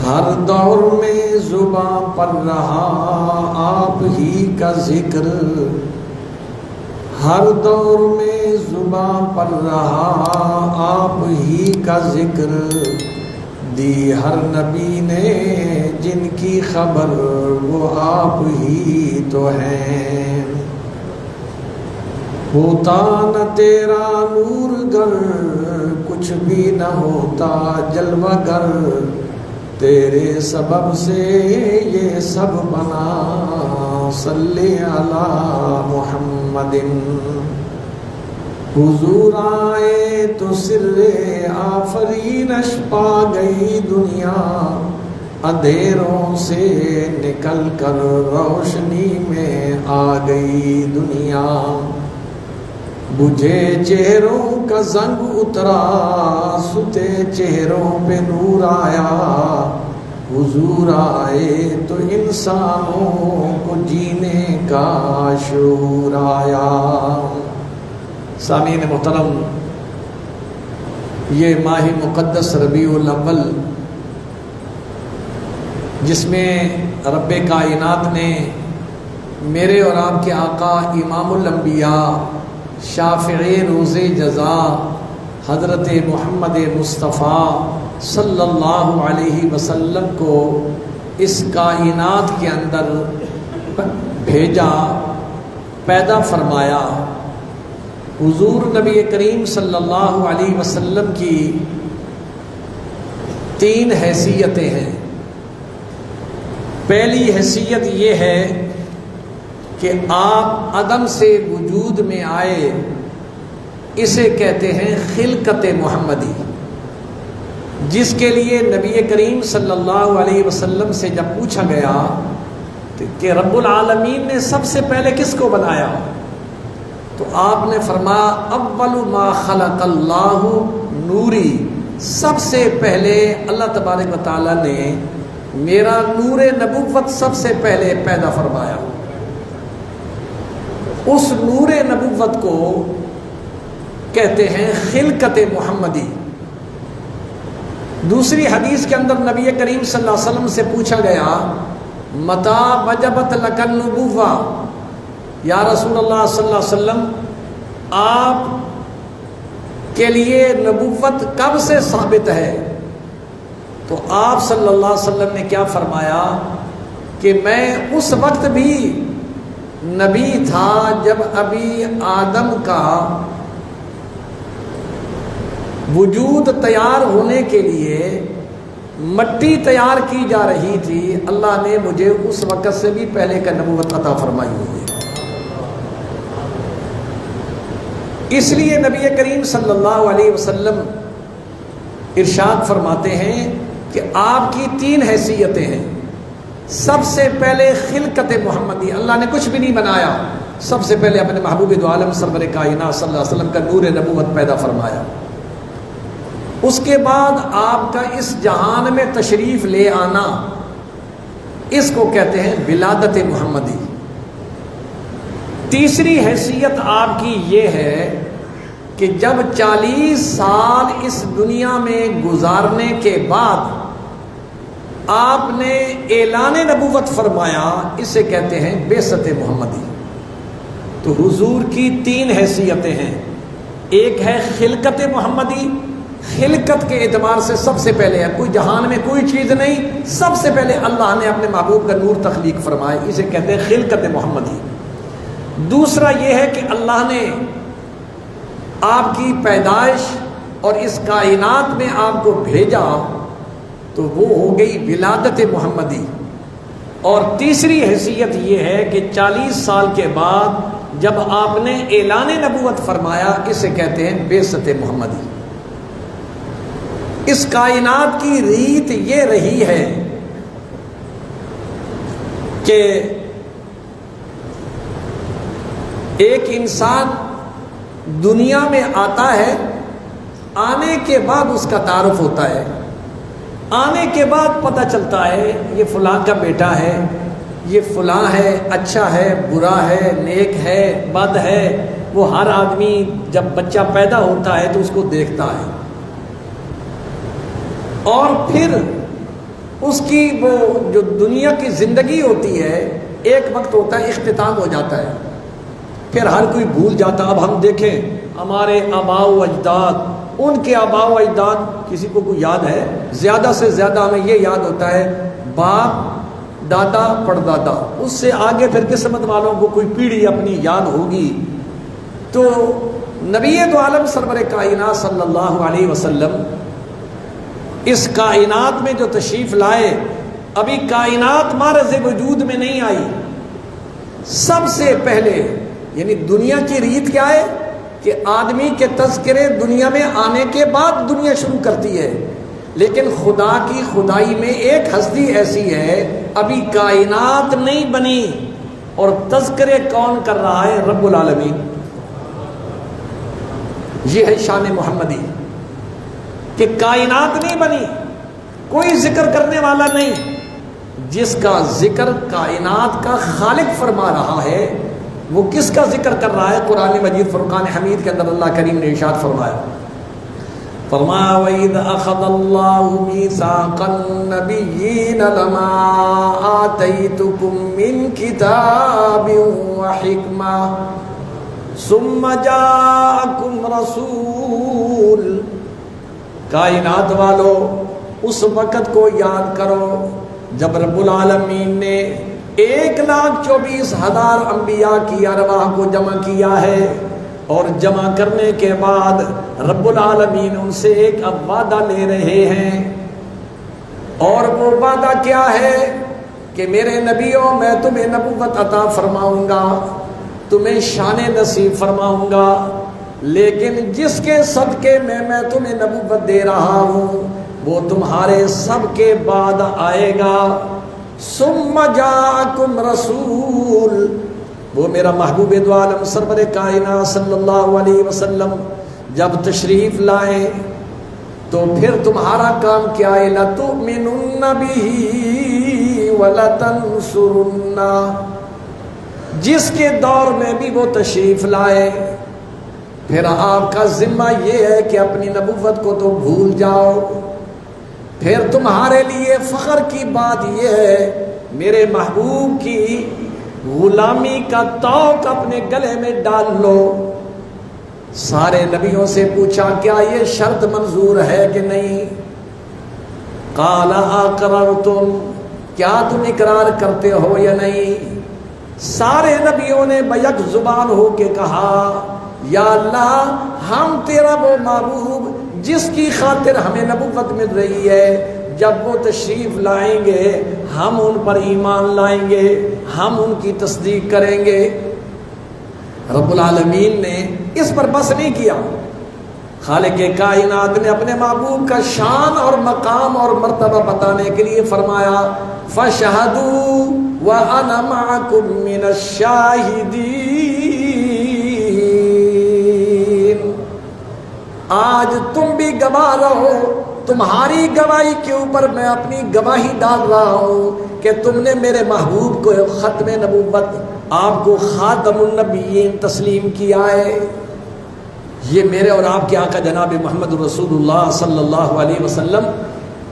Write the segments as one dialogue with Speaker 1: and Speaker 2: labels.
Speaker 1: ہر دور میں زباں پر رہا آپ ہی کا ذکر، ہر دور میں زباں پر رہا آپ ہی کا ذکر، دی ہر نبی نے جن کی خبر وہ آپ ہی تو ہیں۔ ہوتا نہ تیرا نور گر کچھ بھی نہ ہوتا جلوہ گر، تیرے سبب سے یہ سب بنا، صلی علی محمد۔ حضور آئے تو سر آفرینش پا گئی دنیا، اندھیروں سے نکل کر روشنی میں آ گئی دنیا۔ بجھے چہروں کا زنگ اترا، ستے چہروں پہ نور آیا، حضور آئے تو انسانوں کو جینے کا شعور آیا۔ سامعین محترم، یہ ماہ مقدس ربیع الاول، جس میں رب کائنات نے میرے اور آپ کے آقا امام الانبیاء شافع روز جزا حضرت محمد مصطفیٰ صلی اللہ علیہ وسلم کو اس کائنات کے اندر بھیجا، پیدا فرمایا۔ حضور نبی کریم صلی اللہ علیہ وسلم کی تین حیثیتیں ہیں۔ پہلی حیثیت یہ ہے کہ آپ عدم سے وجود میں آئے، اسے کہتے ہیں خلقت محمدی، جس کے لیے نبی کریم صلی اللہ علیہ وسلم سے جب پوچھا گیا کہ رب العالمین نے سب سے پہلے کس کو بنایا، تو آپ نے فرمایا اول ما خلق اللہ نوری، سب سے پہلے اللہ تبارک و تعالیٰ نے میرا نور نبوت سب سے پہلے پیدا فرمایا۔ اس نور نبوت کو کہتے ہیں خلقت محمدی۔ دوسری حدیث کے اندر نبی کریم صلی اللہ علیہ وسلم سے پوچھا گیا متی وجبت لک النبوہ، یا رسول اللہ صلی اللہ علیہ وسلم آپ کے لیے نبوت کب سے ثابت ہے؟ تو آپ صلی اللہ علیہ وسلم نے کیا فرمایا کہ میں اس وقت بھی نبی تھا جب ابھی آدم کا وجود تیار ہونے کے لیے مٹی تیار کی جا رہی تھی، اللہ نے مجھے اس وقت سے بھی پہلے کا نبوت عطا فرمائی ہوئی ہے۔ اس لیے نبی کریم صلی اللہ علیہ وسلم ارشاد فرماتے ہیں کہ آپ کی تین حیثیتیں ہیں۔ سب سے پہلے خلقت محمدی، اللہ نے کچھ بھی نہیں بنایا، سب سے پہلے اپنے محبوب دو عالم سرور کائنات صلی اللہ علیہ وسلم کا نور نبوت پیدا فرمایا۔ اس کے بعد آپ کا اس جہان میں تشریف لے آنا، اس کو کہتے ہیں ولادت محمدی۔ تیسری حیثیت آپ کی یہ ہے کہ جب 40 سال اس دنیا میں گزارنے کے بعد آپ نے اعلان نبوت فرمایا، اسے کہتے ہیں بعثت محمدی۔ تو حضور کی تین حیثیتیں ہیں، ایک ہے خلقت محمدی، خلقت کے اعتبار سے سب سے پہلے ہے، کوئی جہان میں کوئی چیز نہیں، سب سے پہلے اللہ نے اپنے محبوب کا نور تخلیق فرمایا، اسے کہتے ہیں خلقت محمدی۔ دوسرا یہ ہے کہ اللہ نے آپ کی پیدائش اور اس کائنات میں آپ کو بھیجا، تو وہ ہو گئی ولادت محمدی۔ اور تیسری حیثیت یہ ہے کہ 40 سال کے بعد جب آپ نے اعلان نبوت فرمایا، اسے کہتے ہیں بعثت محمدی۔ اس کائنات کی ریت یہ رہی ہے کہ ایک انسان دنیا میں آتا ہے، آنے کے بعد اس کا تعارف ہوتا ہے، آنے کے بعد پتہ چلتا ہے یہ فلاں کا بیٹا ہے، یہ فلاں ہے، اچھا ہے، برا ہے، نیک ہے، بد ہے۔ وہ ہر آدمی جب بچہ پیدا ہوتا ہے تو اس کو دیکھتا ہے، اور پھر اس کی وہ جو دنیا کی زندگی ہوتی ہے ایک وقت ہوتا ہے اختتام ہو جاتا ہے، پھر ہر کوئی بھول جاتا. اب ہم دیکھیں ہمارے آباء و اجداد، ان کے آباء و اجداد کسی کو کوئی یاد ہے؟ زیادہ سے زیادہ ہمیں یہ یاد ہوتا ہے باپ، دادا، پردادا. اس سے آگے پھر قسمت والوں کو کوئی پیڑھی اپنی یاد ہوگی. تو نبی دو عالم سرور کائنات صلی اللہ علیہ وسلم اس کائنات میں جو تشریف لائے، ابھی کائنات معرض وجود میں نہیں آئی. سب سے پہلے یعنی دنیا کی ریت کیا ہے کہ آدمی کے تذکرے دنیا میں آنے کے بعد دنیا شروع کرتی ہے، لیکن خدا کی خدائی میں ایک ہستی ایسی ہے ابھی کائنات نہیں بنی، اور تذکرے کون کر رہا ہے؟ رب العالمین. یہ ہے شان محمدی کہ کائنات نہیں بنی، کوئی ذکر کرنے والا نہیں. جس کا ذکر کائنات کا خالق فرما رہا ہے، وہ کس کا ذکر کر رہا ہے؟ قرآن مجید فرقان حمید کے اندر اللہ کریم نے ارشاد فرمایا، فرمایا وَإِذْ أَخَذَ اللَّهُ مِيثَاقَ النَّبِيِّينَ لَمَا آتَيْتُكُم مِّن كِتَابٍ وَحِكْمَةٍ ثُمَّ جَاءَكُمْ رَسُولٌ. کائنات والو اس وقت کو یاد کرو جب رب العالمین نے 1,24,000 انبیاء کی ارواح کو جمع کیا ہے، اور جمع کرنے کے بعد رب العالمین ان سے ایک اب وعدہ لے رہے ہیں. اور وہ وعدہ کیا ہے کہ میرے نبیوں میں تمہیں نبوت عطا فرماؤں گا، تمہیں شان نصیب فرماؤں گا، لیکن جس کے صدقے میں تمہیں نبوت دے رہا ہوں وہ تمہارے سب کے بعد آئے گا. ثم جاءکم رسول، وہ میرا محبوب دو عالم سرور کائنات صلی اللہ علیہ وسلم جب تشریف لائے تو پھر تمہارا کام کیا ہے؟ لَتُؤْمِنُنَّ بِهِ وَلَتَنْصُرُنَّ. جس کے دور میں بھی وہ تشریف لائے، پھر آپ کا ذمہ یہ ہے کہ اپنی نبوت کو تو بھول جاؤ. پھر تمہارے لیے فخر کی بات یہ ہے میرے محبوب کی غلامی کا توق اپنے گلے میں ڈال لو. سارے نبیوں سے پوچھا کیا یہ شرط منظور ہے کہ نہیں؟ قال اقررتم، کیا تم اقرار کرتے ہو یا نہیں؟ سارے نبیوں نے بیک زبان ہو کے کہا یا اللہ ہم تیرا وہ محبوب جس کی خاطر ہمیں نبوت مل رہی ہے، جب وہ تشریف لائیں گے ہم ان پر ایمان لائیں گے، ہم ان کی تصدیق کریں گے. رب العالمین نے اس پر بس نہیں کیا. خالق کائنات نے اپنے محبوب کا شان اور مقام اور مرتبہ بتانے کے لیے فرمایا فَاشْهَدُوا وَأَنَا مَعَكُم مِّنَ الشَّاهِدِينَ. آج تم بھی گواہ رہو، تمہاری گواہی کے اوپر میں اپنی گواہی ڈال رہا ہوں کہ تم نے میرے محبوب کو ختم نبوت، آپ کو خاتم النبیین تسلیم کیا ہے. یہ میرے اور آپ کے آقا جناب محمد رسول اللہ صلی اللہ علیہ وسلم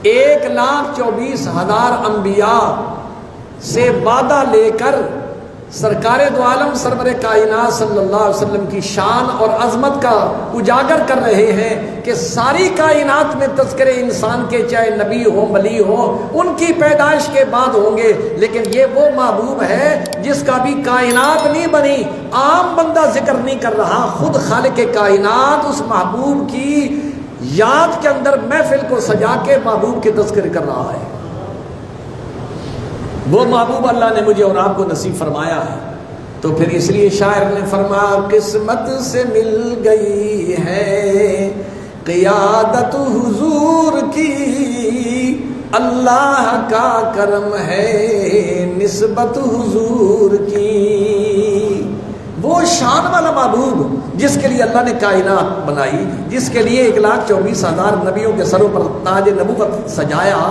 Speaker 1: 1,24,000 انبیاء سے وعدہ لے کر سرکار دو عالم سرور کائنات صلی اللہ علیہ وسلم کی شان اور عظمت کا اجاگر کر رہے ہیں کہ ساری کائنات میں تذکرے انسان کے چاہے نبی ہو ولی ہو ان کی پیدائش کے بعد ہوں گے، لیکن یہ وہ محبوب ہے جس کا بھی کائنات نہیں بنی، عام بندہ ذکر نہیں کر رہا، خود خالق کائنات اس محبوب کی یاد کے اندر محفل کو سجا کے محبوب کے تذکرے کر رہا ہے. وہ محبوب اللہ نے مجھے اور آپ کو نصیب فرمایا ہے. تو پھر اس لیے شاعر نے فرمایا قسمت سے مل گئی ہے قیادت حضور کی، اللہ کا کرم ہے نسبت حضور کی. وہ شان والا محبوب جس کے لیے اللہ نے کائنات بنائی، جس کے لیے 1,24,000 نبیوں کے سروں پر تاج نبوت سجایا،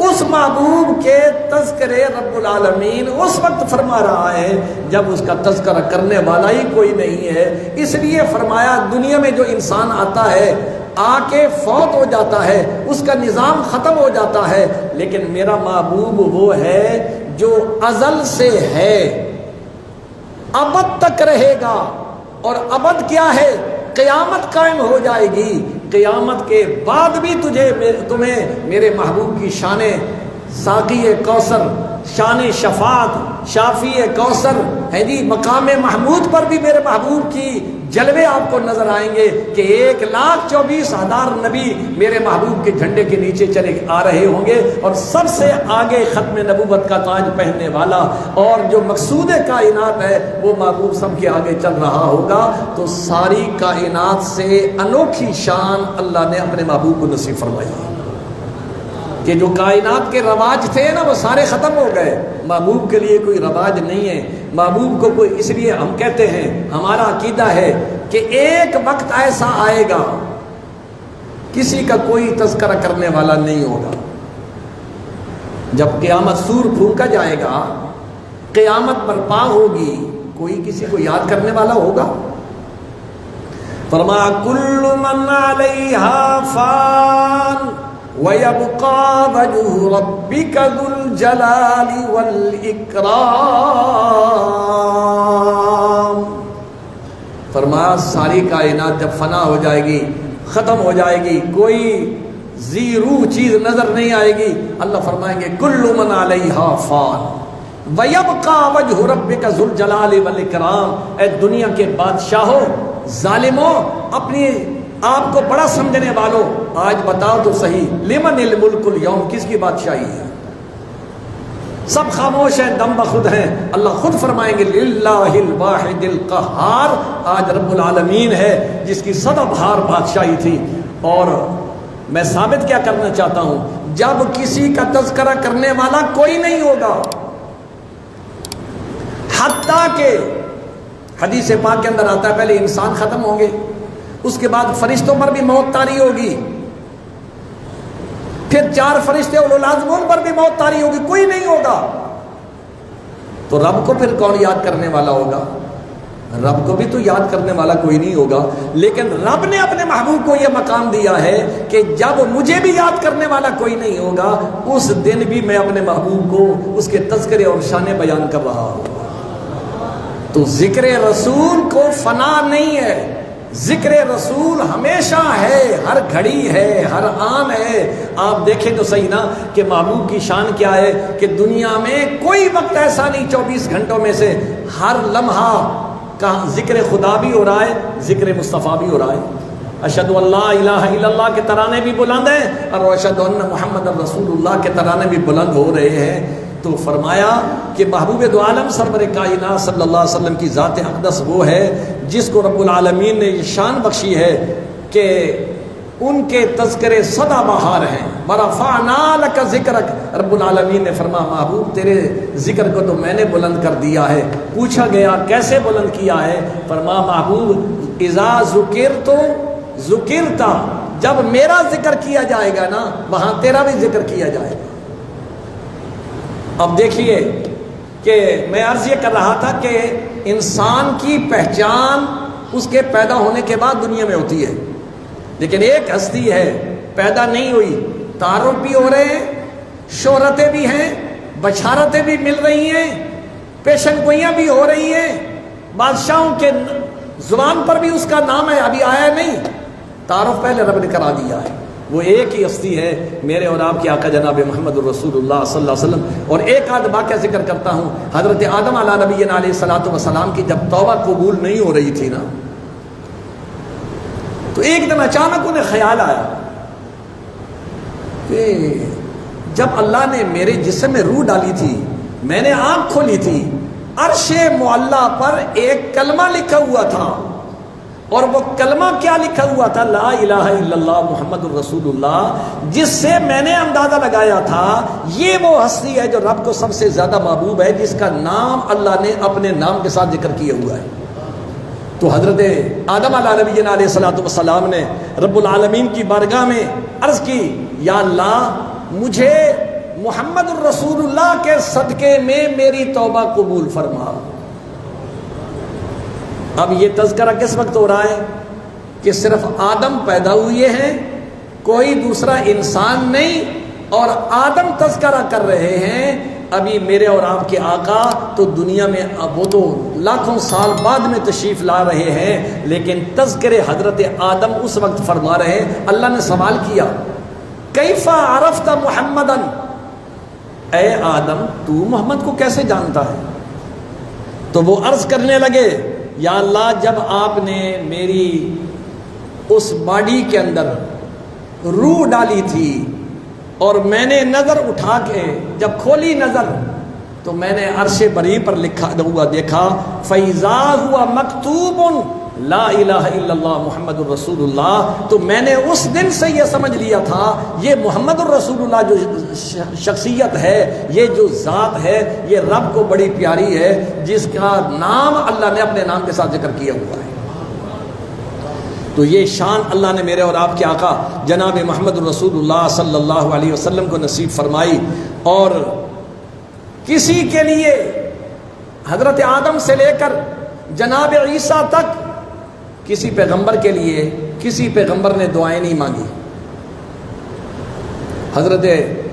Speaker 1: اس محبوب کے تذکرے رب العالمین اس وقت فرما رہا ہے جب اس کا تذکرہ کرنے والا ہی کوئی نہیں ہے. اس لیے فرمایا دنیا میں جو انسان آتا ہے آ کے فوت ہو جاتا ہے، اس کا نظام ختم ہو جاتا ہے، لیکن میرا محبوب وہ ہے جو ازل سے ہے، ابد تک رہے گا۔ اور ابد کیا ہے؟ قیامت قائم ہو جائے گی، قیامت کے بعد بھی تمہیں میرے محبوب کی شان ساقی کوثر، شان شفاعت، شافی کوثر ہے جی، مقام محمود پر بھی میرے محبوب کی جلوے آپ کو نظر آئیں گے کہ 1,24,000 نبی میرے محبوب کے جھنڈے کے نیچے چلے آ رہے ہوں گے، اور سب سے آگے ختم نبوت کا تاج پہننے والا اور جو مقصود کائنات ہے وہ محبوب سب کے آگے چل رہا ہوگا۔ تو ساری کائنات سے انوکھی شان اللہ نے اپنے محبوب کو نصیب فرمائی کہ جو کائنات کے رواج تھے نا وہ سارے ختم ہو گئے، محبوب کے لیے کوئی رواج نہیں ہے۔ محبوب کو کوئی، اس لیے ہم کہتے ہیں، ہمارا عقیدہ ہے کہ ایک وقت ایسا آئے گا کسی کا کوئی تذکرہ کرنے والا نہیں ہوگا۔ جب قیامت سور پھونکا جائے گا، قیامت برپا ہوگی، کوئی کسی کو یاد کرنے والا ہوگا؟ فرمایا کل من علیہا فان وَيَبْقَى وَجْهُ رَبِّكَ ذُو الْجَلَالِ وَالْإِكْرَامِ۔ فرمایا ساری کائنات جب فنا ہو جائے گی، ختم ہو جائے گی، کوئی زیرو چیز نظر نہیں آئے گی، اللہ فرمائیں گے کل من علیہا فان وَيَبْقَى وَجْهُ رَبِّكَ ذُو الْجَلَالِ وَالْإِكْرَامِ۔ اے دنیا کے بادشاہوں، ظالموں، اپنی آپ کو بڑا سمجھنے والوں، آج بتاؤ تو صحیح، لمن الملک اليوم، کس کی بادشاہی ہے؟ سب خاموش ہیں، دم بخود ہیں۔ اللہ خود فرمائیں گے للہ الواحد القہار، آج رب العالمین ہے جس کی سدا بہار بادشاہی تھی۔ اور میں ثابت کیا کرنا چاہتا ہوں، جب کسی کا تذکرہ کرنے والا کوئی نہیں ہوگا، حتیٰ کہ حدیث پاک کے اندر آتا ہے پہلے انسان ختم ہوں گے، اس کے بعد فرشتوں پر بھی موت طاری ہوگی، پھر 4 فرشتے اولو العزم ان پر بھی موت طاری ہوگی، کوئی نہیں ہوگا، تو رب کو پھر کون یاد کرنے والا ہوگا؟ رب کو بھی تو یاد کرنے والا کوئی نہیں ہوگا۔ لیکن رب نے اپنے محبوب کو یہ مقام دیا ہے کہ جب مجھے بھی یاد کرنے والا کوئی نہیں ہوگا، اس دن بھی میں اپنے محبوب کو اس کے تذکرے اور شان بیان کر رہا ہوں۔ تو ذکر رسول کو فنا نہیں ہے، ذکر رسول ہمیشہ ہے، ہر گھڑی ہے، ہر آن ہے۔ آپ دیکھیں تو صحیح نا کہ محبوب کی شان کیا ہے کہ دنیا میں کوئی وقت ایسا نہیں 24 گھنٹوں میں سے ہر لمحہ کا ذکر خدا بھی ہو رہا ہے، ذکر مصطفیٰ بھی ہو رہا ہے۔ اشہد ان لا الہ الا اللہ کے ترانے بھی بلند ہیں اور اشہد ان محمد رسول اللہ کے ترانے بھی بلند ہو رہے ہیں۔ تو فرمایا کہ محبوب دو عالم سرور کائنات صلی اللہ علیہ وسلم کی ذات اقدس وہ ہے جس کو رب العالمین نے یہ شان بخشی ہے کہ ان کے تذکرے سدا بہار ہیں۔ وَرَفَعْنَا لَكَ ذِكْرَكَ، رب العالمین نے فرمایا محبوب تیرے ذکر کو تو میں نے بلند کر دیا ہے۔ پوچھا گیا کیسے بلند کیا ہے؟ فرمایا محبوب اذا ذکرت ذکرت، جب میرا ذکر کیا جائے گا نا وہاں تیرا بھی ذکر کیا جائے گا۔ اب دیکھیے کہ میں عرض یہ کر رہا تھا کہ انسان کی پہچان اس کے پیدا ہونے کے بعد دنیا میں ہوتی ہے، لیکن ایک ہستی ہے پیدا نہیں ہوئی، تعارف بھی ہو رہے ہیں، شہرتیں بھی ہیں، بشارتیں بھی مل رہی ہیں، پیشن گوئیاں بھی ہو رہی ہیں، بادشاہوں کے زبان پر بھی اس کا نام ہے، ابھی آیا نہیں، تعارف پہلے رب نے کرا دیا ہے۔ وہ ایک ہی ہستی ہے، میرے اور آپ کے آقا جناب محمد الرسول اللہ صلی اللہ علیہ وسلم۔ اور ایک آدھ واقعہ ذکر کرتا ہوں، حضرت آدم علیہ نبینا علیہ الصلوۃ والسلام کی جب توبہ قبول نہیں ہو رہی تھی نا، تو ایک دن اچانک انہیں خیال آیا کہ جب اللہ نے میرے جسم میں روح ڈالی تھی، میں نے آنکھ کھولی تھی، عرش معلیٰ پر ایک کلمہ لکھا ہوا تھا، اور وہ کلمہ کیا لکھا ہوا تھا؟ لا الہ الا اللہ محمد الرسول اللہ، جس سے میں نے اندازہ لگایا تھا یہ وہ ہستی ہے جو رب کو سب سے زیادہ محبوب ہے، جس کا نام اللہ نے اپنے نام کے ساتھ ذکر کیا ہوا ہے۔ تو حضرت آدم علیہ نبینا علیہ الصلوۃ والسلام نے رب العالمین کی بارگاہ میں عرض کی، یا اللہ مجھے محمد الرسول اللہ کے صدقے میں میری توبہ قبول فرما۔ اب یہ تذکرہ کس وقت ہو رہا ہے؟ کہ صرف آدم پیدا ہوئے ہیں، کوئی دوسرا انسان نہیں، اور آدم تذکرہ کر رہے ہیں۔ ابھی میرے اور آپ کے آقا تو دنیا میں وہ تو لاکھوں سال بعد میں تشریف لا رہے ہیں، لیکن تذکرے حضرت آدم اس وقت فرما رہے ہیں۔ اللہ نے سوال کیا، کیف عرفت محمدن، اے آدم تو محمد کو کیسے جانتا ہے؟ تو وہ عرض کرنے لگے، یا اللہ جب آپ نے میری اس باڈی کے اندر روح ڈالی تھی اور میں نے نظر اٹھا کے جب کھولی نظر تو میں نے عرش بری پر لکھا ہوا دیکھا، فَإِذَا هُوَ مَكْتُوبٌ لا الہ الا اللہ محمد الرسول اللہ، تو میں نے اس دن سے یہ سمجھ لیا تھا یہ محمد الرسول اللہ جو شخصیت ہے، یہ جو ذات ہے، یہ رب کو بڑی پیاری ہے، جس کا نام اللہ نے اپنے نام کے ساتھ ذکر کیا ہوا ہے۔ تو یہ شان اللہ نے میرے اور آپ کے آقا جناب محمد الرسول اللہ صلی اللہ علیہ وسلم کو نصیب فرمائی۔ اور کسی کے لیے حضرت آدم سے لے کر جناب عیسیٰ تک کسی پیغمبر کے لیے کسی پیغمبر نے دعائیں نہیں مانگی۔ حضرت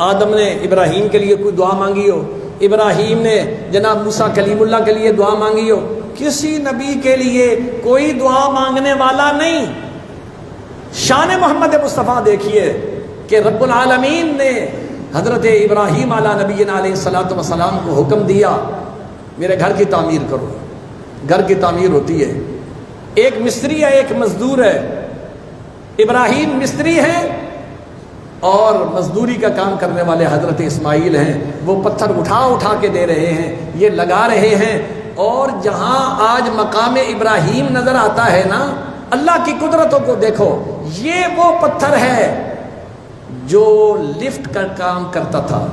Speaker 1: آدم نے ابراہیم کے لیے کوئی دعا مانگی ہو، ابراہیم نے جناب موسیٰ کلیم اللہ کے لیے دعا مانگی ہو، کسی نبی کے لیے کوئی دعا مانگنے والا نہیں۔ شان محمد مصطفیٰ دیکھیے کہ رب العالمین نے حضرت ابراہیم علیہ نبینا علیہ الصلوۃ والسلام کو حکم دیا، میرے گھر کی تعمیر کرو۔ گھر کی تعمیر ہوتی ہے، ایک مستری ہے ایک مزدور ہے۔ ابراہیم مستری ہے اور مزدوری کا کام کرنے والے حضرت اسماعیل ہیں، وہ پتھر اٹھا اٹھا کے دے رہے ہیں، یہ لگا رہے ہیں۔ اور جہاں آج مقام ابراہیم نظر آتا ہے نا، اللہ کی قدرتوں کو دیکھو، یہ وہ پتھر ہے جو لفٹ کا کام کرتا تھا۔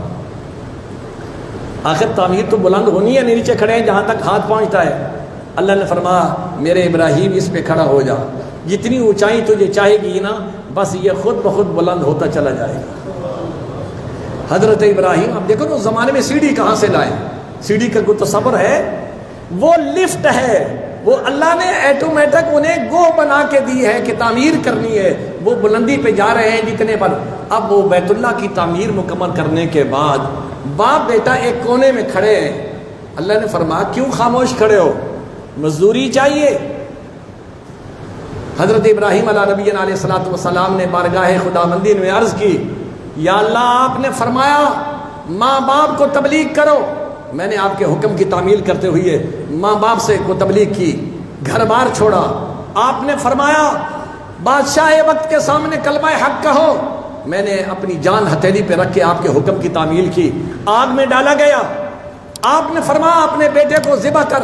Speaker 1: آخر تعمیر تو بلند ہونی ہے، نیچے کھڑے ہیں جہاں تک ہاتھ پہنچتا ہے۔ اللہ نے فرمایا میرے ابراہیم اس پہ کھڑا ہو جا، جتنی اونچائی تجھے چاہے گی نا بس یہ خود بخود بلند ہوتا چلا جائے گا۔ حضرت ابراہیم، اب دیکھو نا اس زمانے میں سیڑھی کہاں سے لائے؟ سیڑھی کا کوئی تصور ہے؟ وہ لفٹ ہے، وہ اللہ نے ایٹومیٹک انہیں گو بنا کے دی ہے کہ تعمیر کرنی ہے، وہ بلندی پہ جا رہے ہیں جتنے پر۔ اب وہ بیت اللہ کی تعمیر مکمل کرنے کے بعد باپ بیٹا ایک کونے میں کھڑے ہیں۔ اللہ نے فرمایا کیوں خاموش کھڑے ہو، مزدوری چاہیے؟ حضرت ابراہیم علیہ نبینا علیہ الصلوۃ والسلام نے بارگاہ خداوندی میں عرض کی، یا اللہ آپ نے فرمایا ماں باپ کو تبلیغ کرو، میں نے آپ کے حکم کی تعمیل کرتے ہوئے ماں باپ سے کو تبلیغ کی، گھر بار چھوڑا۔ آپ نے فرمایا بادشاہ وقت کے سامنے کلمہ حق کہو، میں نے اپنی جان ہتھیلی پہ رکھ کے آپ کے حکم کی تعمیل کی، آگ میں ڈالا گیا۔ آپ نے فرمایا اپنے بیٹے کو ذبح کر،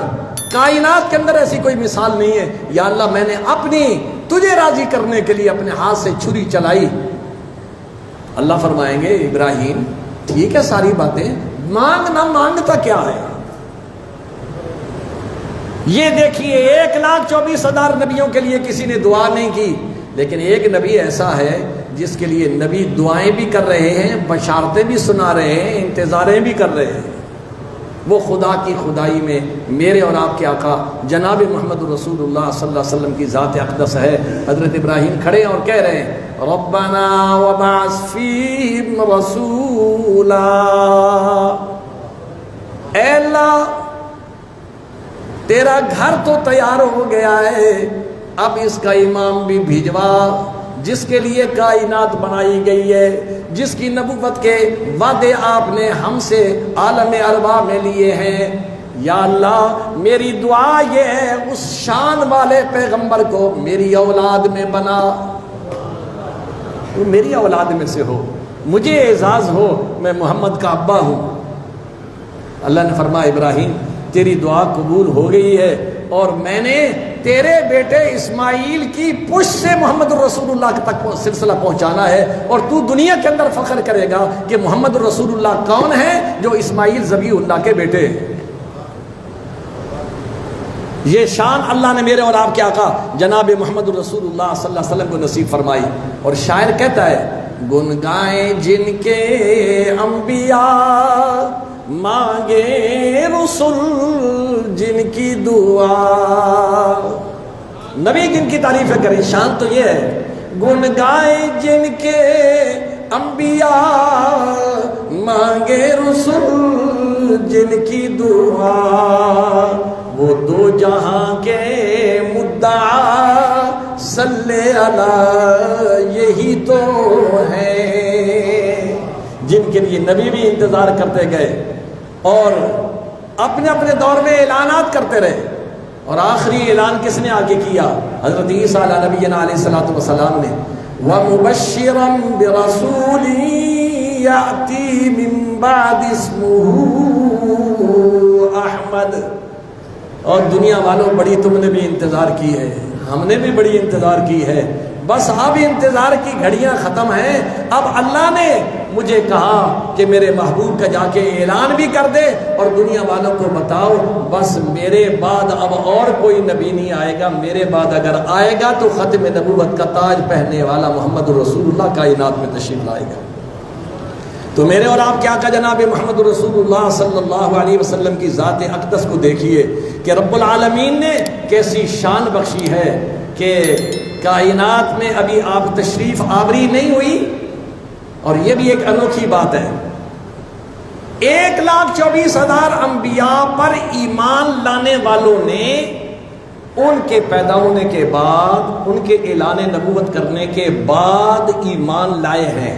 Speaker 1: کائنات کے اندر ایسی کوئی مثال نہیں ہے، یا اللہ میں نے اپنی تجھے راضی کرنے کے لیے اپنے ہاتھ سے چھری چلائی۔ اللہ فرمائیں گے ابراہیم ٹھیک ہے ساری باتیں، مانگ نہ مانگتا کیا ہے؟ یہ دیکھیے 1,24,000 نبیوں کے لیے کسی نے دعا نہیں کی، لیکن ایک نبی ایسا ہے جس کے لیے نبی دعائیں بھی کر رہے ہیں، بشارتیں بھی سنا رہے ہیں، انتظاریں بھی کر رہے ہیں۔ وہ خدا کی خدائی میں میرے اور آپ کے آقا جناب محمد رسول اللہ صلی اللہ علیہ وسلم کی ذات اقدس ہے۔ حضرت ابراہیم کھڑے ہیں اور کہہ رہے ہیں ربنا وبعث فیہم رسولا، اے اللہ تیرا گھر تو تیار ہو گیا ہے، اب اس کا امام بھی بھیجوا جس کے لیے کائنات بنائی گئی ہے، جس کی نبوت کے وعدے آپ نے ہم سے عالم ارواح میں لیے ہیں۔ یا اللہ میری دعا یہ ہے اس شان والے پیغمبر کو میری اولاد میں بنا، وہ میری اولاد میں سے ہو، مجھے اعزاز ہو، میں محمد کا ابا ہوں۔ اللہ نے فرمایا ابراہیم تیری دعا قبول ہو گئی ہے، اور میں نے تیرے بیٹے اسماعیل کی پشت سے محمد الرسول اللہ تک سلسلہ پہنچانا ہے، اور تو دنیا کے اندر فخر کرے گا کہ محمد الرسول اللہ کون ہے؟ جو اسماعیل ذبیح اللہ کے بیٹے ہیں۔ یہ شان اللہ نے میرے اور آپ کے آقا جناب محمد الرسول اللہ صلی اللہ علیہ وسلم کو نصیب فرمائی۔ اور شاعر کہتا ہے گن گائیں جن کے انبیاء، مانگے رسول جن کی دعا، نبی جن کی تعریفیں کریں شان تو یہ ہے، گن گائے جن کے انبیاء، مانگے رسول جن کی دعا، وہ دو جہاں کے مدعا صلی علی یہی تو ہے، جن کے لیے نبی بھی انتظار کرتے گئے اور اپنے اپنے دور میں اعلانات کرتے رہے، اور آخری اعلان کس نے آگے کیا؟ حضرت عیسیٰ علیہ نبینا علیہ الصلوۃ والسلام نے، وَمُبَشِّرًا بِرَسُولٍ يَأْتِي مِن بَعْدِ اسْمُهُ احمد۔ اور دنیا والوں بڑی تم نے بھی انتظار کی ہے، ہم نے بھی بڑی انتظار کی ہے، بس اب انتظار کی گھڑیاں ختم ہیں۔ اب اللہ نے مجھے کہا کہ میرے محبوب کا جا کے اعلان بھی کر دے اور دنیا والوں کو بتاؤ بس میرے بعد اب اور کوئی نبی نہیں آئے گا، میرے بعد اگر آئے گا تو ختم نبوت کا تاج پہننے والا محمد رسول اللہ کائنات میں تشریف لائے گا۔ تو میرے اور آپ کے آقا جناب محمد رسول اللہ صلی اللہ علیہ وسلم کی ذات اقدس کو دیکھیے کہ رب العالمین نے کیسی شان بخشی ہے کہ کائنات میں ابھی آپ تشریف آوری نہیں ہوئی، اور یہ بھی ایک انوکھی بات ہے، 1,24,000 انبیاء پر ایمان لانے والوں نے ان کے پیدا ہونے کے بعد، ان کے اعلان نبوت کرنے کے بعد ایمان لائے ہیں،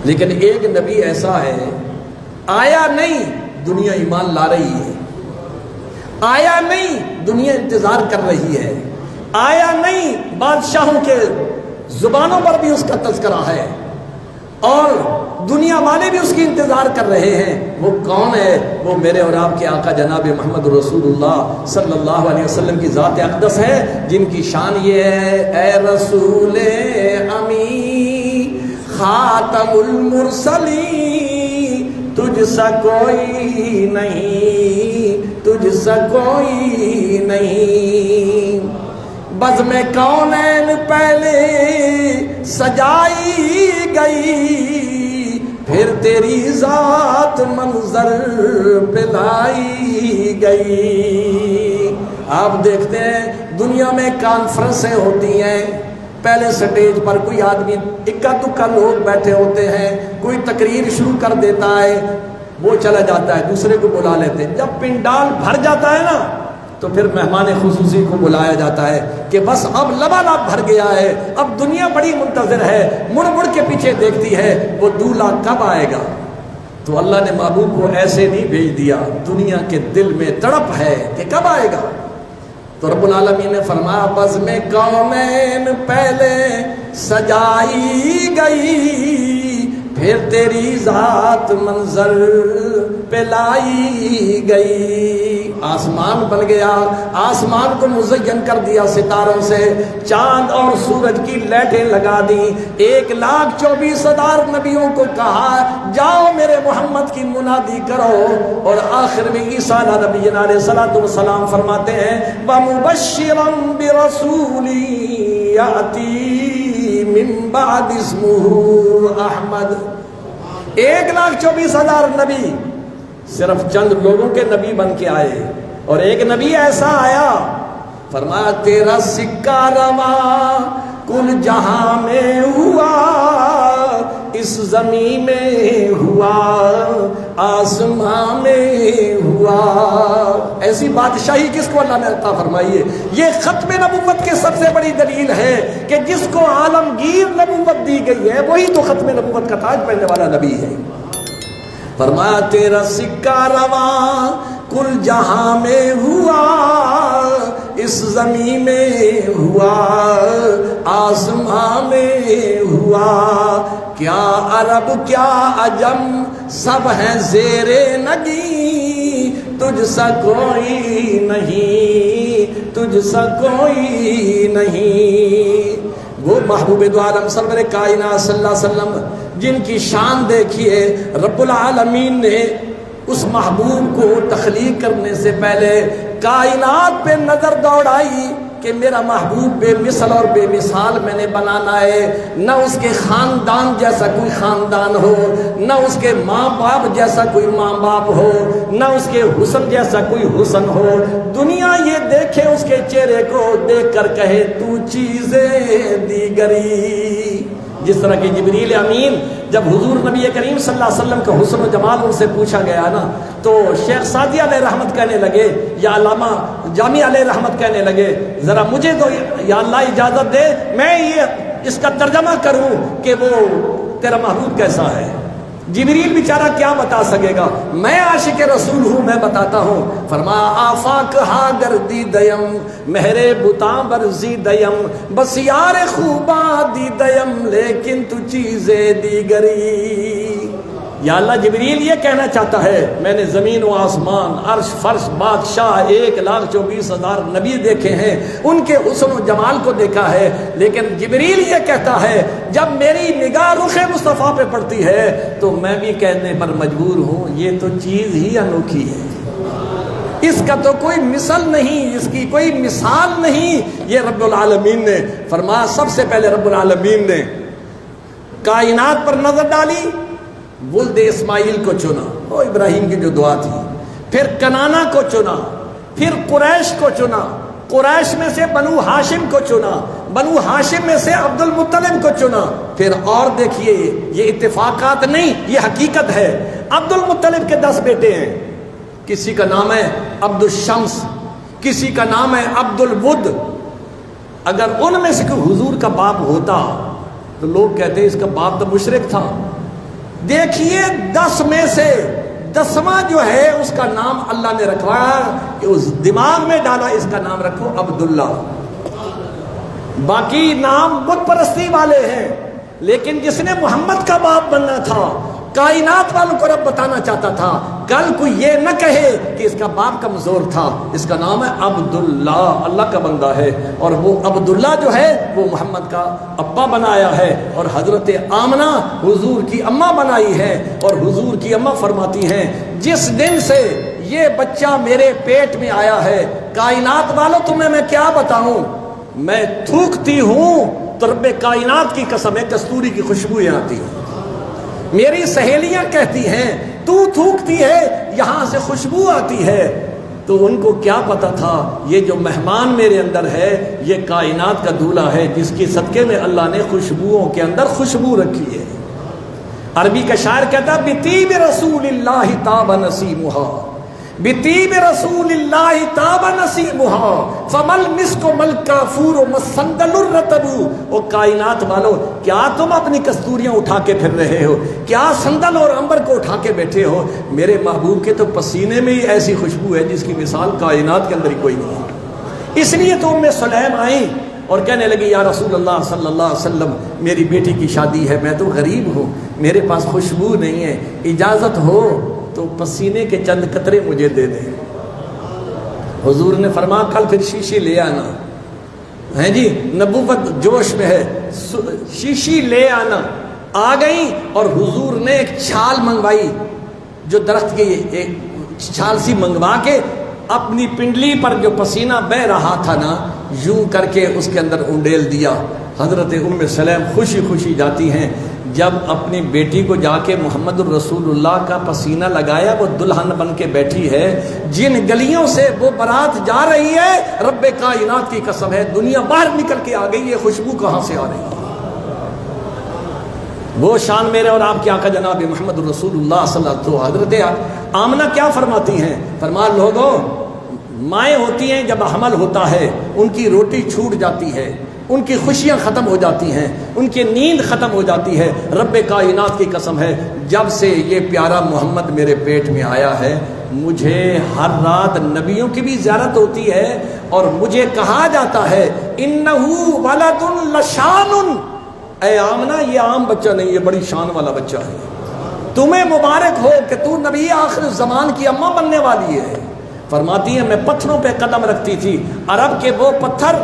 Speaker 1: لیکن ایک نبی ایسا ہے آیا نہیں دنیا ایمان لا رہی ہے، آیا نہیں دنیا انتظار کر رہی ہے، آیا نہیں بادشاہوں کے زبانوں پر بھی اس کا تذکرہ ہے اور دنیا والے بھی اس کی انتظار کر رہے ہیں۔ وہ کون ہے؟ وہ میرے اور آپ کے آقا جناب محمد رسول اللہ صلی اللہ علیہ وسلم کی ذات اقدس ہے، جن کی شان یہ ہے، اے رسول امی خاتم المرسلین، تجھ سا کوئی نہیں، تجھ سا کوئی نہیں، بزم کونین پہلے سجائی گئی، پھر تیری ذات منظر پہ لائی گئی۔ آپ دیکھتے ہیں دنیا میں کانفرنسیں ہوتی ہیں، پہلے سٹیج پر کوئی آدمی اکا دکا لوگ بیٹھے ہوتے ہیں، کوئی تقریر شروع کر دیتا ہے، وہ چلا جاتا ہے، دوسرے کو بلا لیتے ہیں، جب پنڈال بھر جاتا ہے نا تو پھر مہمان خصوصی کو بلایا جاتا ہے کہ بس اب لبالب بھر گیا ہے، اب دنیا بڑی منتظر ہے، مڑ مڑ کے پیچھے دیکھتی ہے وہ دولہا کب آئے گا۔ تو اللہ نے محبوب کو ایسے نہیں بھیج دیا، دنیا کے دل میں تڑپ ہے کہ کب آئے گا۔ تو رب العالمین نے فرمایا بزم کونین پہلے سجائی گئی، پھر تیری ذات منظر پہ لائی گئی۔ آسمان بن گیا، آسمان کو مزین کر دیا ستاروں سے، چاند اور سورج کی لائٹیں لگا دی، 1,24,000 نبیوں کو کہا جاؤ میرے محمد کی منادی کرو، اور آخر میں عیسیٰ نبی علیہ الصلوۃ والسلام فرماتے ہیں وَمُبَشِّرًا بِرَسُولٍ يَأْتِي مِن بَعْدِ اسْمُهُ احمد۔ 1,24,000 نبی صرف چند لوگوں کے نبی بن کے آئے، اور ایک نبی ایسا آیا فرمایا تیرا سکہ رواں کل جہاں میں ہوا، اس زمین میں ہوا، آسمان میں ہوا۔ ایسی بادشاہی کس کو اللہ نے عطا فرمائی ہے؟ یہ ختم نبوت کے سب سے بڑی دلیل ہے کہ جس کو عالمگیر نبوت دی گئی ہے وہی تو ختم نبوت کا تاج پہننے والا نبی ہے۔ فرمایا تیرا سکہ رواں کل جہاں میں ہوا، اس زمین میں ہوا، آسمان میں ہوا، کیا عرب کیا عجم سب ہیں زیر نگی، تجھ سا کوئی نہیں، تجھ سا کوئی نہیں۔ وہ محبوب دو عالم سرور کائنات صلی اللہ علیہ وسلم جن کی شان دیکھیے، رب العالمین نے اس محبوب کو تخلیق کرنے سے پہلے کائنات پہ نظر دوڑائی کہ میرا محبوب بے مثل اور بے مثال میں نے بنانا ہے، نہ اس کے خاندان جیسا کوئی خاندان ہو، نہ اس کے ماں باپ جیسا کوئی ماں باپ ہو، نہ اس کے حسن جیسا کوئی حسن ہو، دنیا یہ دیکھے اس کے چہرے کو دیکھ کر کہے تو چیزیں دیگری۔ جس طرح کہ جبریل امین جب حضور نبی کریم صلی اللہ علیہ وسلم کا حسن و جمال ان سے پوچھا گیا نا، تو شیخ سعدی علیہ رحمت کہنے لگے یا علامہ جامی علیہ رحمت کہنے لگے ذرا مجھے تو یا اللہ اجازت دے میں یہ اس کا ترجمہ کروں کہ وہ تیرا محبوب کیسا ہے۔ جبریل بیچارہ کیا بتا سکے گا، میں عاشق رسول ہوں، میں بتاتا ہوں۔ فرمایا آفاق ہا گردی دیم مہرے بتاں برزی دیم بس یار خوبا دی دیم لیکن تو چیزیں دیگری۔ یا اللہ جبریل یہ کہنا چاہتا ہے میں نے زمین و آسمان، عرش فرش بادشاہ 1,24,000 نبی دیکھے ہیں، ان کے حسن و جمال کو دیکھا ہے، لیکن جبریل یہ کہتا ہے جب میری نگاہ رخ مصطفیٰ پہ پڑتی ہے تو میں بھی کہنے پر مجبور ہوں یہ تو چیز ہی انوکھی ہے، اس کا تو کوئی مثل نہیں، اس کی کوئی مثال نہیں۔ یہ رب العالمین نے فرمایا، سب سے پہلے رب العالمین نے کائنات پر نظر ڈالی، ولد اسماعیل کو چنا، وہ ابراہیم کی جو دعا تھی، پھر کنانا کو چنا، پھر قریش کو چنا، قریش میں سے بنو ہاشم کو چنا، بنو ہاشم میں سے عبد المطلب کو چنا، پھر اور دیکھیے یہ اتفاقات نہیں، یہ حقیقت ہے۔ عبد المطلب کے 10 بیٹے ہیں، کسی کا نام ہے عبد الشمس، کسی کا نام ہے عبد الود۔ اگر ان میں سے کوئی حضور کا باپ ہوتا تو لوگ کہتے ہیں اس کا باپ تو مشرک تھا۔ دیکھیے 10 میں سے 10واں جو ہے اس کا نام اللہ نے رکھوایا کہ اس دماغ میں ڈالا اس کا نام رکھو عبداللہ، باقی نام بت پرستی والے ہیں، لیکن جس نے محمد کا باپ بننا تھا، کائنات والوں کو رب بتانا چاہتا تھا، کل کوئی یہ نہ کہے کہ اس کا باپ کمزور تھا، اس کا نام ہے عبداللہ، اللہ کا بندہ ہے، اور وہ عبداللہ جو ہے وہ محمد کا ابا بنایا ہے، اور حضرت آمنہ حضور کی اماں بنائی ہے، اور حضور کی اماں فرماتی ہیں جس دن سے یہ بچہ میرے پیٹ میں آیا ہے کائنات والوں تمہیں میں کیا بتاؤں، میں تھوکتی ہوں تو رب کائنات کی قسم ہے کستوری کی خوشبوئیں آتی ہیں، میری سہیلیاں کہتی ہیں تو تھوکتی ہے یہاں سے خوشبو آتی ہے، تو ان کو کیا پتا تھا یہ جو مہمان میرے اندر ہے یہ کائنات کا دولہا ہے جس کے صدقے میں اللہ نے خوشبوؤں کے اندر خوشبو رکھی ہے۔ عربی کا شاعر کہتا بطیب رسول اللہ طاب نسیمہا، بطیب رسول اللہ طاب نسیمہا فمل مسک مل کافور مسندل الرطب۔ او کائنات والو کیا تم اپنی کستوریاں اٹھا کے پھر رہے ہو، کیا سندل اور عنبر کو اٹھا کے بیٹھے ہو، میرے محبوب کے تو پسینے میں ہی ایسی خوشبو ہے جس کی مثال کائنات کے اندر ہی کوئی نہیں ہے۔ اس لیے تو ام سلیم آئیں اور کہنے لگی یا رسول اللہ صلی اللہ علیہ وسلم میری بیٹی کی شادی ہے، میں تو غریب ہوں، میرے پاس خوشبو نہیں ہے، اجازت ہو تو پسینے کے چند قطرے مجھے دے دیں۔ حضور نے فرمایا کل پھر شیشی لے آنا، ہیں جی نبوت جوش میں ہے، شیشی لے آنا۔ آ گئی اور حضور نے ایک چھال منگوائی، جو درخت کی ایک چھال سی منگوا کے اپنی پنڈلی پر جو پسینہ بہ رہا تھا نا یوں کر کے اس کے اندر انڈیل دیا۔ حضرت ام سلیم خوشی خوشی جاتی ہیں، جب اپنی بیٹی کو جا کے محمد الرسول اللہ کا پسینہ لگایا، وہ دلہن بن کے بیٹھی ہے، جن گلیوں سے وہ بارات جا رہی ہے رب کائنات کی قسم ہے دنیا باہر نکل کے آ گئی، یہ خوشبو کہاں سے آ رہی ہے؟ وہ شان میرے اور آپ کے آقا جناب محمد الرسول اللہ صلی اللہ علیہ وسلم۔ حضرت آمنہ کیا فرماتی ہیں؟ فرما لوگوں مائیں ہوتی ہیں جب حمل ہوتا ہے ان کی روٹی چھوٹ جاتی ہے، ان کی خوشیاں ختم ہو جاتی ہیں، ان کی نیند ختم ہو جاتی ہے۔ رب کائنات کی قسم ہے جب سے یہ پیارا محمد میرے پیٹ میں آیا ہے مجھے ہر رات نبیوں کی بھی زیارت ہوتی ہے، اور مجھے کہا جاتا ہے انہو ولد لشان، اے آمنہ یہ عام بچہ نہیں، یہ بڑی شان والا بچہ ہے، تمہیں مبارک ہو کہ تو نبی آخر الزمان کی اماں بننے والی ہے۔ فرماتی ہیں میں پتھروں پہ قدم رکھتی تھی، عرب کے وہ پتھر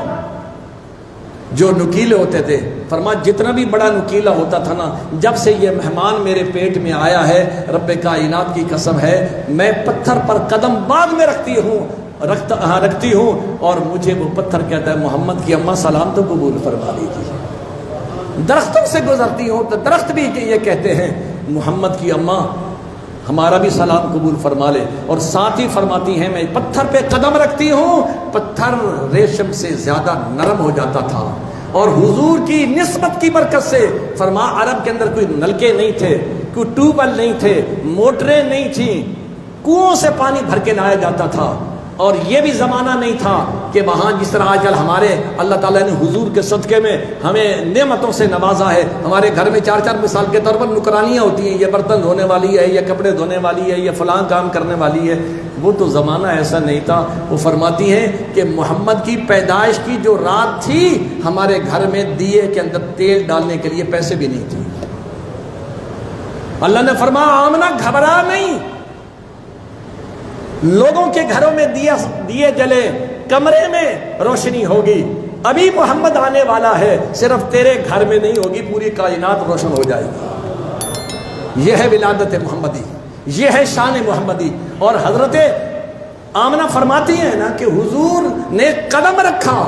Speaker 1: جو نکیلے ہوتے تھے، فرما جتنا بھی بڑا نکیلا ہوتا تھا نا، جب سے یہ مہمان میرے پیٹ میں آیا ہے رب کائنات کی قسم ہے میں پتھر پر قدم بعد میں رکھتی ہوں، رکھتی ہوں اور مجھے وہ پتھر کہتا ہے محمد کی اماں سلام تو قبول فرما لیجیے۔ درختوں سے گزرتی ہوں تو درخت بھی یہ کہتے ہیں محمد کی اماں ہمارا بھی سلام قبول فرما لے، اور ساتھ ہی فرماتی ہیں میں پتھر پہ قدم رکھتی ہوں، پتھر ریشم سے زیادہ نرم ہو جاتا تھا، اور حضور کی نسبت کی برکت سے فرما عرب کے اندر کوئی نلکے نہیں تھے، کوئی ٹیوب ویل نہیں تھے، موٹریں نہیں تھیں، کنووں سے پانی بھر کے لایا جاتا تھا، اور یہ بھی زمانہ نہیں تھا کہ وہاں جس طرح آج کل ہمارے اللہ تعالیٰ نے حضور کے صدقے میں ہمیں نعمتوں سے نوازا ہے، ہمارے گھر میں 4 مثال کے طور پر نکرانیاں ہوتی ہیں، یہ برتن دھونے والی ہے، یہ کپڑے دھونے والی ہے، یہ فلاں کام کرنے والی ہے۔ وہ تو زمانہ ایسا نہیں تھا۔ وہ فرماتی ہیں کہ محمد کی پیدائش کی جو رات تھی ہمارے گھر میں دیے کے اندر تیل ڈالنے کے لیے پیسے بھی نہیں تھے۔ اللہ نے فرمایا آمنہ گھبرا نہیں، لوگوں کے گھروں میں دیے جلے، کمرے میں روشنی ہوگی، ابھی محمد آنے والا ہے، صرف تیرے گھر میں نہیں ہوگی، پوری کائنات روشن ہو جائے گی۔ یہ ہے ولادت محمدی، یہ ہے شان محمدی۔ اور حضرت آمنہ فرماتی ہیں نا کہ حضور نے قدم رکھا،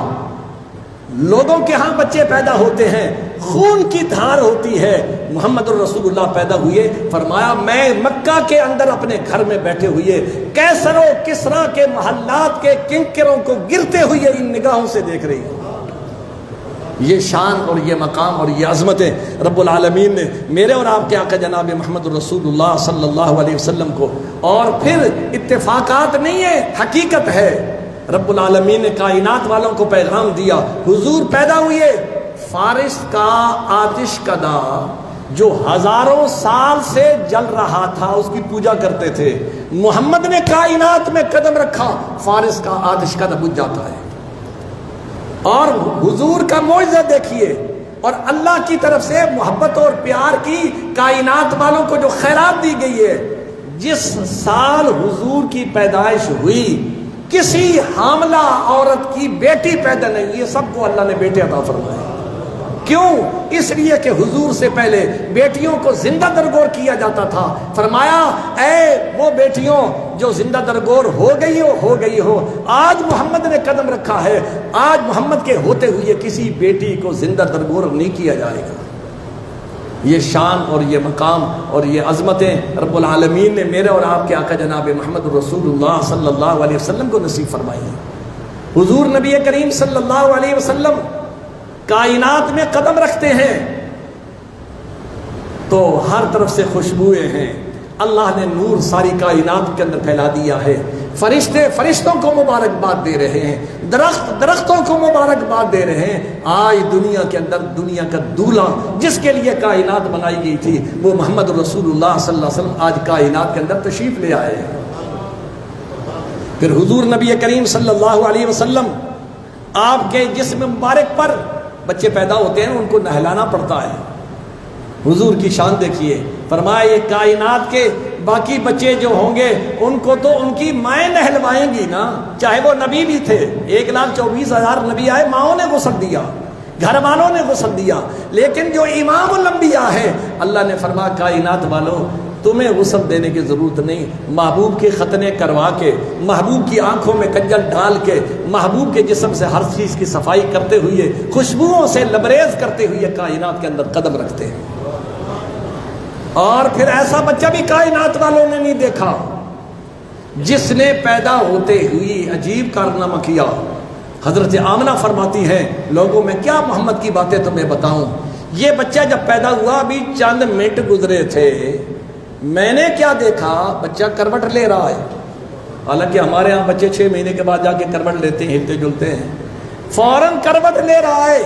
Speaker 1: لوگوں کے ہاں بچے پیدا ہوتے ہیں، خون کی دھار ہوتی ہے، محمد الرسول اللہ پیدا ہوئے، فرمایا میں مکہ کے اندر اپنے گھر میں بیٹھے ہوئے کیسر و کسرا کے محلات کے کنکروں کو گرتے ہوئے ان نگاہوں سے دیکھ رہی ہوں۔ یہ شان اور یہ مقام اور یہ عظمتیں رب العالمین نے میرے اور آپ کے آقا جناب محمد الرسول اللہ صلی اللہ علیہ وسلم کو، اور پھر اتفاقات نہیں ہے، حقیقت ہے، رب العالمین نے کائنات والوں کو پیغام دیا، حضور پیدا ہوئے، فارس کا آتش کدا جو ہزاروں سال سے جل رہا تھا اس کی پوجا کرتے تھے، محمد نے کائنات میں قدم رکھا، فارس کا آتش کدا بجھ جاتا ہے۔ اور حضور کا معجزہ دیکھیے، اور اللہ کی طرف سے محبت اور پیار کی کائنات والوں کو جو خیرات دی گئی ہے۔ جس سال حضور کی پیدائش ہوئی کسی حاملہ عورت کی بیٹی پیدا نہیں ہوئی، یہ سب کو اللہ نے بیٹے عطا فرمائے۔ کیوں؟ اس لیے کہ حضور سے پہلے بیٹیوں کو زندہ درگور کیا جاتا تھا، فرمایا اے وہ بیٹیوں جو زندہ درگور ہو گئی ہو، آج محمد نے قدم رکھا ہے، آج محمد کے ہوتے ہوئے کسی بیٹی کو زندہ درگور نہیں کیا جائے گا۔ یہ شان اور یہ مقام اور یہ عظمتیں رب العالمین نے میرے اور آپ کے آقا جناب محمد رسول اللہ صلی اللہ علیہ وسلم کو نصیب فرمائی ہیں۔ حضور نبی کریم صلی اللہ علیہ وسلم کائنات میں قدم رکھتے ہیں تو ہر طرف سے خوشبوئیں ہیں، اللہ نے نور ساری کائنات کے اندر پھیلا دیا ہے، فرشتے فرشتوں کو مبارکباد دے رہے ہیں، درخت درختوں کو مبارکباد دے رہے ہیں۔ آج دنیا کے اندر دنیا کا دولہا جس کے لیے کائنات بنائی گئی تھی وہ محمد رسول اللہ صلی اللہ علیہ وسلم آج کائنات کے اندر تشریف لے آئے ہیں۔ پھر حضور نبی کریم صلی اللہ علیہ وسلم آپ کے جسم مبارک پر بچے پیدا ہوتے ہیں، ان کو نہلانا پڑتا ہے۔ حضور کی شان دیکھیے، فرمایا یہ کائنات کے باقی بچے جو ہوں گے ان کو تو ان کی مائیں نہلوائیں گی نا، چاہے وہ نبی بھی تھے، 1,24,000 نبی آئے، ماؤں نے غسل دیا، گھر والوں نے غسل دیا، لیکن جو امام الانبیاء ہے اللہ نے فرمایا کائنات والوں تمہیں غسل دینے کی ضرورت نہیں، محبوب کے ختنے کروا کے، محبوب کی آنکھوں میں کنجل ڈال کے، محبوب کے جسم سے ہر چیز کی صفائی کرتے ہوئے، خوشبوؤں سے لبریز کرتے ہوئے کائنات کے اندر قدم رکھتے ہیں۔ اور پھر ایسا بچہ بھی کائنات والوں نے نہیں دیکھا جس نے پیدا ہوتے ہوئی عجیب کارنامہ کیا۔ حضرت آمنہ فرماتی ہیں لوگوں میں کیا محمد کی باتیں تمہیں بتاؤں، یہ بچہ جب پیدا ہوا ابھی چند منٹ گزرے تھے، میں نے کیا دیکھا، بچہ کروٹ لے رہا ہے، حالانکہ ہمارے ہاں بچے 6 مہینے کے بعد جا کے کروٹ لیتے ہیں، ہلتے جلتے ہیں، فوراً کروٹ لے رہا ہے،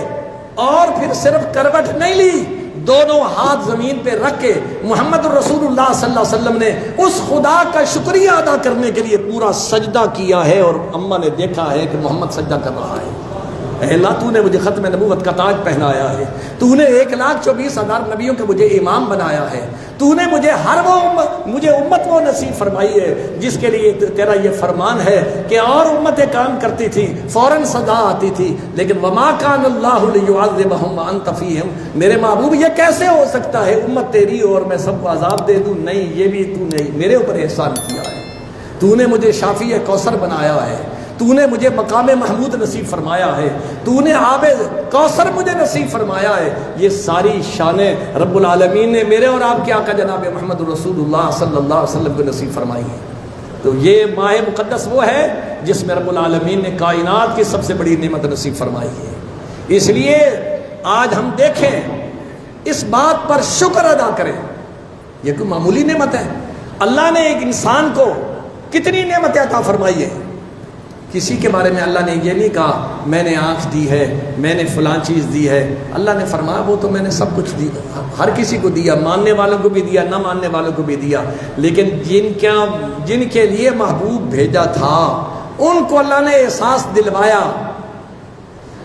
Speaker 1: اور پھر صرف کروٹ نہیں لی، دونوں ہاتھ زمین پہ رکھ کے محمد رسول اللہ صلی اللہ علیہ وسلم نے اس خدا کا شکریہ ادا کرنے کے لیے پورا سجدہ کیا ہے، اور اماں نے دیکھا ہے کہ محمد سجدہ کر رہا ہے۔ اے اللہ تو نے مجھے ختم نبوت کا تاج پہنایا ہے، تو نے 1,24,000 نبیوں کے مجھے امام بنایا ہے، تو نے مجھے مجھے امت وہ نصیب فرمائی ہے جس کے لیے تیرا یہ فرمان ہے کہ اور امتیں کام کرتی تھی فوراً سزا آتی تھی، لیکن وما کان اللہ لیعذبہم وانت فیہم، میرے محبوب یہ کیسے ہو سکتا ہے امت تیری اور میں سب کو عذاب دے دوں، نہیں، یہ بھی تو نے میرے اوپر احسان کیا ہے، تو نے مجھے شافی کوثر بنایا ہے، تو نے مجھے مقام محمود نصیب فرمایا ہے، تو نے آب کوثر مجھے نصیب فرمایا ہے۔ یہ ساری شانیں رب العالمین نے میرے اور آپ کے آقا جناب محمد رسول اللہ صلی اللہ علیہ وسلم کو نصیب فرمائی ہے۔ تو یہ ماہ مقدس وہ ہے جس میں رب العالمین نے کائنات کی سب سے بڑی نعمت نصیب فرمائی ہے۔ اس لیے آج ہم دیکھیں، اس بات پر شکر ادا کریں۔ یہ کوئی معمولی نعمت ہے؟ اللہ نے ایک انسان کو کتنی نعمتیں عطا فرمائی ہے۔ کسی کے بارے میں اللہ نے یہ نہیں کہا میں نے آنکھ دی ہے، میں نے فلاں چیز دی ہے۔ اللہ نے فرمایا وہ تو میں نے سب کچھ دیا، ہر کسی کو دیا، ماننے والوں کو بھی دیا، نہ ماننے والوں کو بھی دیا، لیکن جن کے لیے محبوب بھیجا تھا ان کو اللہ نے احساس دلوایا۔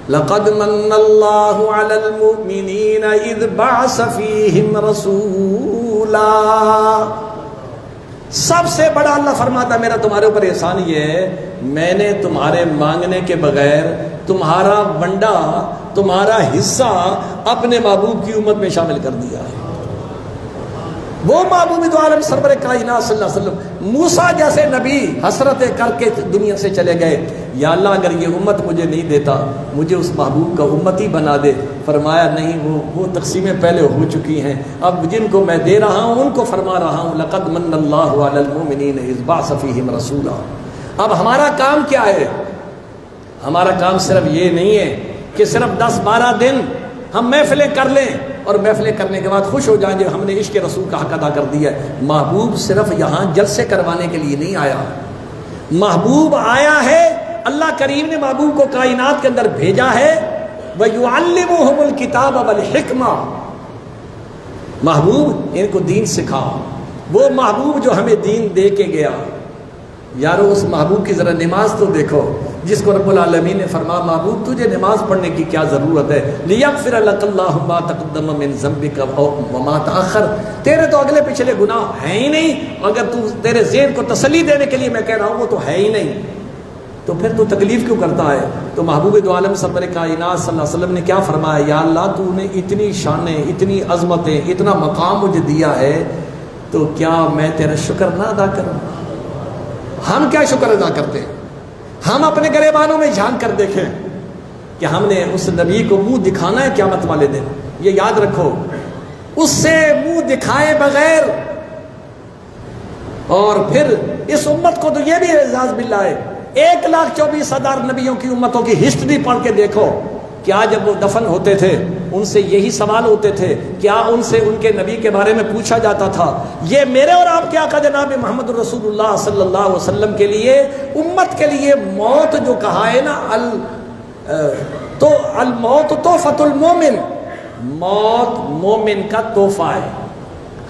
Speaker 1: لَقَدْ مَنَّ اللَّهُ عَلَى الْمُؤْمِنِينَ إِذْ بَعَثَ فِيهِمْ رَسُولًا۔ سب سے بڑا اللہ فرماتا میرا تمہارے اوپر احسان یہ ہے، میں نے تمہارے مانگنے کے بغیر تمہارا ونڈا، تمہارا حصہ اپنے محبوب کی امت میں شامل کر دیا ہے۔ وہ محبوب دو عالم سرور کائنات صلی اللہ علیہ وسلم موسیٰ جیسے نبی حسرتیں کر کے دنیا سے چلے گئے، یا اللہ اگر یہ امت مجھے نہیں دیتا مجھے اس محبوب کا امتی بنا دے۔ فرمایا نہیں، وہ تقسیمیں پہلے ہو چکی ہیں، اب جن کو میں دے رہا ہوں ان کو فرما رہا ہوں لقد من اللہ علی المؤمنین اذ بعث فیہم رسولا۔ اب ہمارا کام کیا ہے؟ ہمارا کام صرف یہ نہیں ہے کہ صرف 10-12 دن ہم محفلیں کر لیں اور محفلیں کرنے کے بعد خوش ہو جائیں کہ ہم نے عشق رسول کا حق ادا کر دیا ہے۔ محبوب صرف یہاں جلسے کروانے کے لیے نہیں آیا، محبوب آیا ہے، اللہ کریم نے محبوب کو کائنات کے اندر بھیجا ہے۔ وَيُعَلِّمُهُمُ الْكِتَابَ وَالْحِكْمَةَ، محبوب ان کو دین سکھا۔ وہ محبوب جو ہمیں دین دے کے گیا، یارو اس محبوب کی ذرا نماز تو دیکھو جس کو رب العالمین نے فرمایا محبوب تجھے نماز پڑھنے کی کیا ضرورت ہے؟ لِيَغْفِرَ لَكَ اللَّهُ مَا تَقَدَّمَ مِن ذَنبِكَ وَمَا تَأَخَّرَ، تیرے تو اگلے پچھلے گناہ ہیں ہی نہیں، اگر تو تیرے ذہن کو تسلی دینے کے لیے میں کہہ رہا ہوں وہ تو ہے ہی نہیں، تو پھر تو تکلیف کیوں کرتا ہے؟ تو محبوب دو عالم سرور کائنات صلی اللہ علیہ وسلم نے کیا فرمایا؟ یا اللہ تو نے اتنی شانیں، اتنی عظمتیں، اتنا مقام مجھے دیا ہے، تو کیا میں تیرا شکر نہ ادا کروں؟ ہم کیا شکر ادا کرتے ہیں؟ ہم اپنے گریبانوں میں جھانک کر دیکھیں کہ ہم نے اس نبی کو منہ دکھانا ہے قیامت والے دن۔ یہ یاد رکھو، اس سے منہ دکھائے بغیر، اور پھر اس امت کو تو یہ بھی اعزاز ملا ہے، 1,24,000 نبیوں کی امتوں کی ہسٹری پڑھ کے دیکھو، کیا جب وہ دفن ہوتے تھے ان سے یہی سوال ہوتے تھے؟ کیا ان سے ان کے نبی کے بارے میں پوچھا جاتا تھا؟ یہ میرے اور آپ کے آقا جناب محمد رسول اللہ صلی اللہ علیہ وسلم کے لیے، امت کے لیے موت جو کہا ہے نا، تو الموت تحفۃ المومن، موت مومن کا تحفہ ہے۔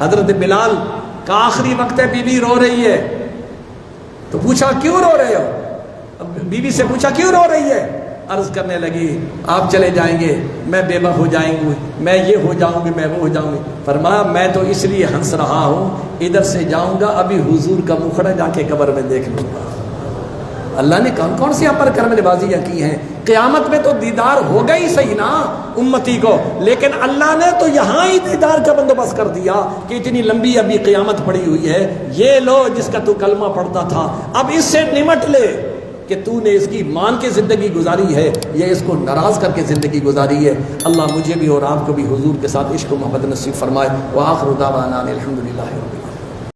Speaker 1: حضرت بلال کا آخری وقت ہے، بی بی رو رہی ہے، تو پوچھا کیوں رو رہے ہو؟ بی بی سے پوچھا کیوں رو رہی ہے؟ عرض کرنے لگی آپ چلے جائیں گے میں بیوہ ہو جائیں گی، میں یہ ہو جاؤں گی، میں وہ ہو جاؤں گی۔ فرمایا میں تو اس لیے ہنس رہا ہوں، ادھر سے جاؤں گا ابھی حضور کا مکھڑا جا کے قبر میں دیکھ لوں گا۔ اللہ نے کون کون سی اپر کرم نوازیاں کی ہیں؟ قیامت میں تو دیدار ہوگا ہی صحیح نا امتی کو، لیکن اللہ نے تو یہاں ہی دیدار کا بندوبست کر دیا کہ اتنی لمبی ابھی قیامت پڑی ہوئی ہے، یہ لو جس کا تو کلمہ پڑھتا تھا اب اس سے نمٹ لے کہ تو نے اس کی مان کے زندگی گزاری ہے یا اس کو ناراض کر کے زندگی گزاری ہے۔ اللہ مجھے بھی اور آپ کو بھی حضور کے ساتھ عشق و محبت نصیب فرمائے۔ وآخر دعوانا الحمدللہ رب العالمین۔